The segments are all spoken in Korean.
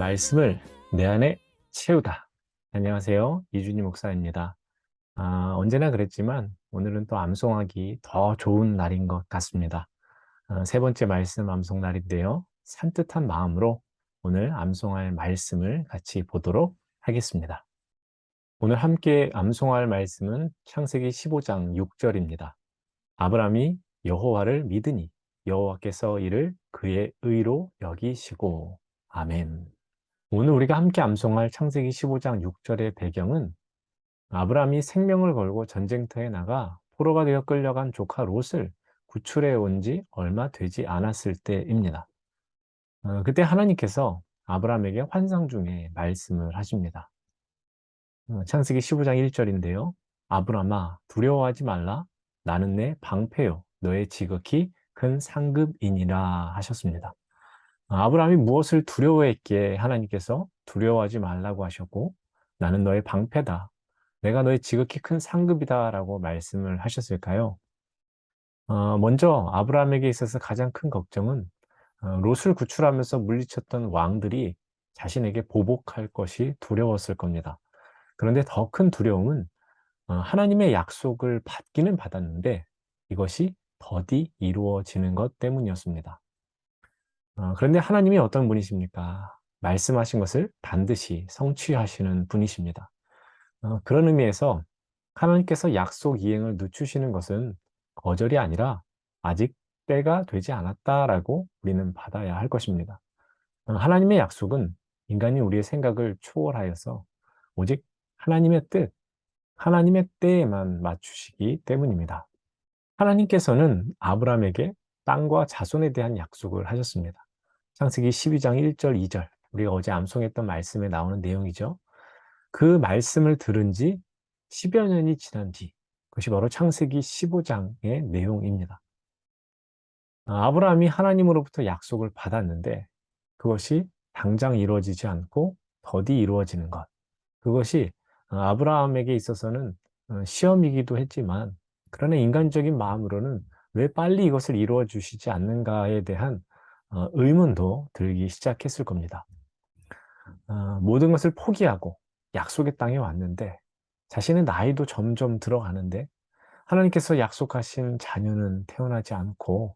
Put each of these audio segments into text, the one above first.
말씀을 내 안에 채우다. 안녕하세요. 이준희 목사입니다. 언제나 그랬지만 오늘은 또 암송하기 더 좋은 날인 것 같습니다. 세 번째 말씀 암송 날인데요. 산뜻한 마음으로 오늘 암송할 말씀을 같이 보도록 하겠습니다. 오늘 함께 암송할 말씀은 창세기 15장 6절입니다. 아브라함이 여호와를 믿으니 여호와께서 이를 그의 의로 여기시고. 아멘. 오늘 우리가 함께 암송할 창세기 15장 6절의 배경은 아브라함이 생명을 걸고 전쟁터에 나가 포로가 되어 끌려간 조카 롯을 구출해 온 지 얼마 되지 않았을 때입니다. 그때 하나님께서 아브라함에게 환상 중에 말씀을 하십니다. 창세기 15장 1절인데요. 아브라함아 두려워하지 말라. 나는 내 방패요 너의 지극히 큰 상급이니라 하셨습니다. 아브라함이 무엇을 두려워했기에 하나님께서 두려워하지 말라고 하셨고 나는 너의 방패다. 내가 너의 지극히 큰 상급이다 라고 말씀을 하셨을까요? 먼저 아브라함에게 있어서 가장 큰 걱정은 롯을 구출하면서 물리쳤던 왕들이 자신에게 보복할 것이 두려웠을 겁니다. 그런데 더 큰 두려움은 하나님의 약속을 받기는 받았는데 이것이 더디 이루어지는 것 때문이었습니다. 그런데 하나님이 어떤 분이십니까? 말씀하신 것을 반드시 성취하시는 분이십니다. 그런 의미에서 하나님께서 약속 이행을 늦추시는 것은 거절이 아니라 아직 때가 되지 않았다라고 우리는 받아야 할 것입니다. 하나님의 약속은 인간이 우리의 생각을 초월하여서 오직 하나님의 뜻, 하나님의 때에만 맞추시기 때문입니다. 하나님께서는 아브라함에게 땅과 자손에 대한 약속을 하셨습니다. 창세기 12장 1절, 2절, 우리가 어제 암송했던 말씀에 나오는 내용이죠. 그 말씀을 들은 지 10여 년이 지난 뒤, 그것이 바로 창세기 15장의 내용입니다. 아브라함이 하나님으로부터 약속을 받았는데 그것이 당장 이루어지지 않고 더디 이루어지는 것. 그것이 아브라함에게 있어서는 시험이기도 했지만 그러나 인간적인 마음으로는 왜 빨리 이것을 이루어 주시지 않는가에 대한 의문도 들기 시작했을 겁니다. 모든 것을 포기하고 약속의 땅에 왔는데 자신의 나이도 점점 들어가는데 하나님께서 약속하신 자녀는 태어나지 않고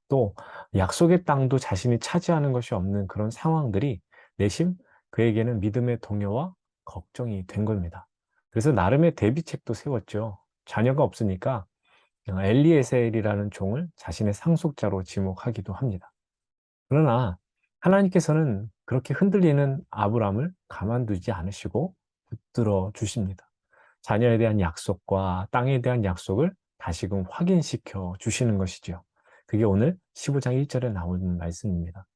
또 약속의 땅도 자신이 차지하는 것이 없는 그런 상황들이 내심 그에게는 믿음의 동요와 걱정이 된 겁니다. 그래서 나름의 대비책도 세웠죠. 자녀가 없으니까 엘리에셀이라는 종을 자신의 상속자로 지목하기도 합니다. 그러나 하나님께서는 그렇게 흔들리는 아브람을 가만두지 않으시고 붙들어 주십니다. 자녀에 대한 약속과 땅에 대한 약속을 다시금 확인시켜 주시는 것이죠. 그게 오늘 15장 1절에 나오는 말씀입니다.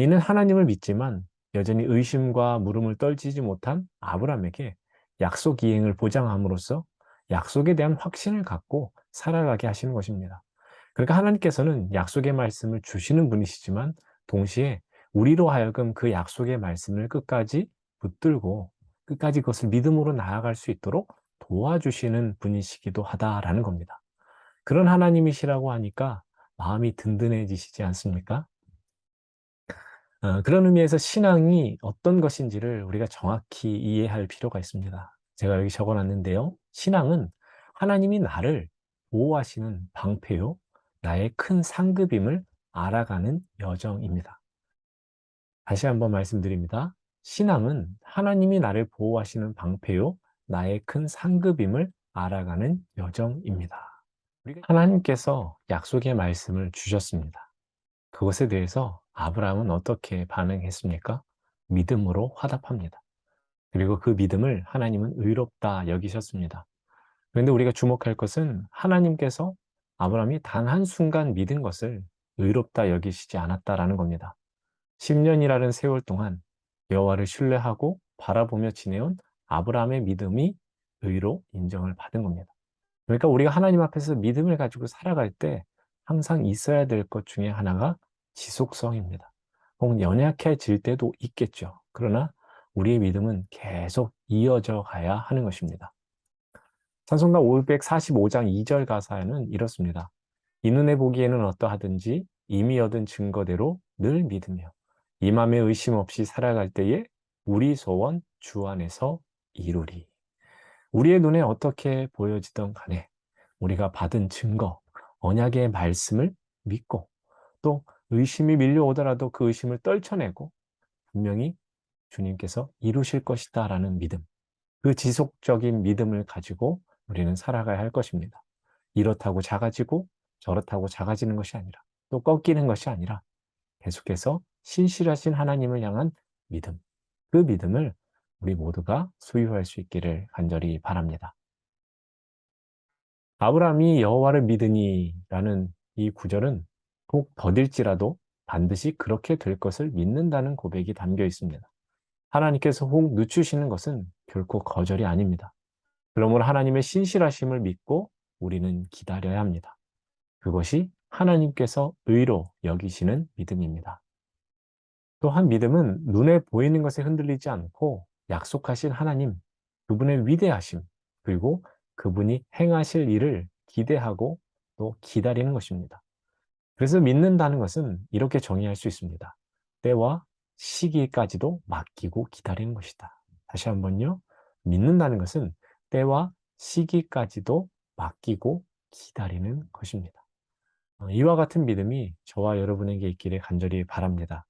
이는 하나님을 믿지만 여전히 의심과 물음을 떨치지 못한 아브람에게 약속 이행을 보장함으로써 약속에 대한 확신을 갖고 살아가게 하시는 것입니다. 그러니까 하나님께서는 약속의 말씀을 주시는 분이시지만 동시에 우리로 하여금 그 약속의 말씀을 끝까지 붙들고 끝까지 그것을 믿음으로 나아갈 수 있도록 도와주시는 분이시기도 하다라는 겁니다. 그런 하나님이시라고 하니까 마음이 든든해지시지 않습니까? 그런 의미에서 신앙이 어떤 것인지를 우리가 정확히 이해할 필요가 있습니다. 제가 여기 적어놨는데요. 신앙은 하나님이 나를 보호하시는 방패요, 나의 큰 상급임을 알아가는 여정입니다. 다시 한번 말씀드립니다. 신앙은 하나님이 나를 보호하시는 방패요, 나의 큰 상급임을 알아가는 여정입니다. 하나님께서 약속의 말씀을 주셨습니다. 그것에 대해서 아브라함은 어떻게 반응했습니까? 믿음으로 화답합니다. 그리고 그 믿음을 하나님은 의롭다 여기셨습니다. 그런데 우리가 주목할 것은 하나님께서 아브라함이 단 한순간 믿은 것을 의롭다 여기시지 않았다라는 겁니다. 10년이라는 세월 동안 여호와를 신뢰하고 바라보며 지내온 아브라함의 믿음이 의로 인정을 받은 겁니다. 그러니까 우리가 하나님 앞에서 믿음을 가지고 살아갈 때 항상 있어야 될 것 중에 하나가 지속성입니다. 혹은 연약해질 때도 있겠죠. 그러나 우리의 믿음은 계속 이어져 가야 하는 것입니다. 찬송가 545장 2절 가사에는 이렇습니다. 이 눈에 보기에는 어떠하든지 이미 얻은 증거대로 늘 믿으며 이 맘에 의심 없이 살아갈 때에 우리 소원 주 안에서 이루리. 우리의 눈에 어떻게 보여지던 간에 우리가 받은 증거, 언약의 말씀을 믿고 또 의심이 밀려오더라도 그 의심을 떨쳐내고 분명히 주님께서 이루실 것이다 라는 믿음, 그 지속적인 믿음을 가지고 우리는 살아가야 할 것입니다. 이렇다고 작아지고 저렇다고 작아지는 것이 아니라 또 꺾이는 것이 아니라 계속해서 신실하신 하나님을 향한 믿음, 그 믿음을 우리 모두가 소유할 수 있기를 간절히 바랍니다. 아브라함이 여호와를 믿으니라는 이 구절은 혹 더딜지라도 반드시 그렇게 될 것을 믿는다는 고백이 담겨 있습니다. 하나님께서 혹 늦추시는 것은 결코 거절이 아닙니다. 그러므로 하나님의 신실하심을 믿고 우리는 기다려야 합니다. 그것이 하나님께서 의로 여기시는 믿음입니다. 또한 믿음은 눈에 보이는 것에 흔들리지 않고 약속하신 하나님, 그분의 위대하심, 그리고 그분이 행하실 일을 기대하고 또 기다리는 것입니다. 그래서 믿는다는 것은 이렇게 정의할 수 있습니다. 때와 시기까지도 맡기고 기다리는 것이다. 다시 한번요. 믿는다는 것은 때와 시기까지도 맡기고 기다리는 것입니다. 이와 같은 믿음이 저와 여러분에게 있기를 간절히 바랍니다.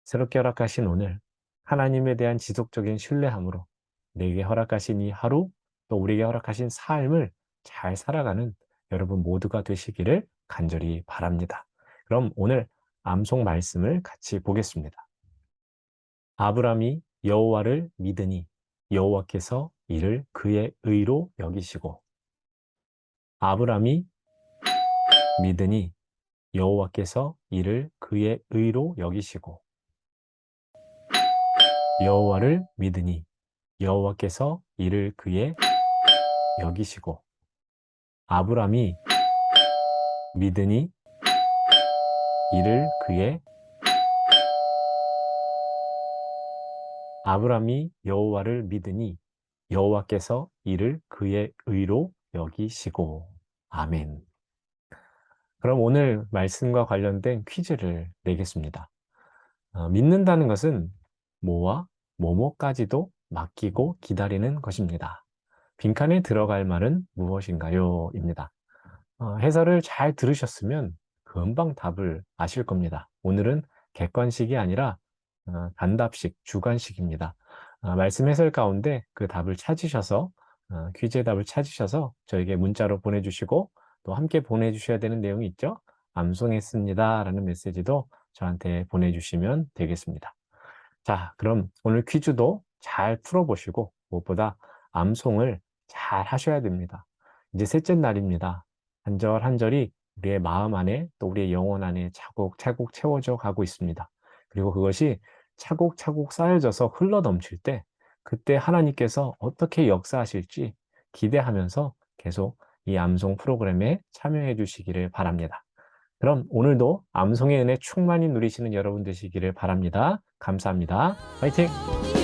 새롭게 허락하신 오늘 하나님에 대한 지속적인 신뢰함으로 내게 허락하신 이 하루 또 우리에게 허락하신 삶을 잘 살아가는 여러분 모두가 되시기를 간절히 바랍니다. 그럼 오늘 암송 말씀을 같이 보겠습니다. 아브람이 여호와를 믿으니 여호와께서 이를 그의 의로 여기시고 아브람이 믿으니 여호와께서 이를 그의 의로 여기시고 여호와를 믿으니 여호와께서 이를 그의 여기시고 아브람이 믿으니 이를 그의 아브람이 여호와를 믿으니 여호와께서 이를 그의 의로 여기시고 아멘. 그럼 오늘 말씀과 관련된 퀴즈를 내겠습니다. 믿는다는 것은 뭐와 뭐뭐까지도 맡기고 기다리는 것입니다. 빈칸에 들어갈 말은 무엇인가요? 입니다. 해설을 잘 들으셨으면 금방 답을 아실 겁니다. 오늘은 객관식이 아니라 단답식, 주관식입니다. 말씀 해설 가운데 그 답을 찾으셔서 퀴즈의 답을 찾으셔서 저에게 문자로 보내주시고 또 함께 보내주셔야 되는 내용이 있죠. 암송했습니다 라는 메시지도 저한테 보내주시면 되겠습니다. 자, 그럼 오늘 퀴즈도 잘 풀어보시고 무엇보다 암송을 잘 하셔야 됩니다. 이제 셋째 날입니다. 한 절 한 절이 우리의 마음 안에 또 우리의 영혼 안에 차곡차곡 채워져 가고 있습니다. 그리고 그것이 차곡차곡 쌓여져서 흘러 넘칠 때 그때 하나님께서 어떻게 역사하실지 기대하면서 계속 이 암송 프로그램에 참여해 주시기를 바랍니다. 그럼 오늘도 암송의 은혜 충만히 누리시는 여러분 되시기를 바랍니다. 감사합니다. 화이팅!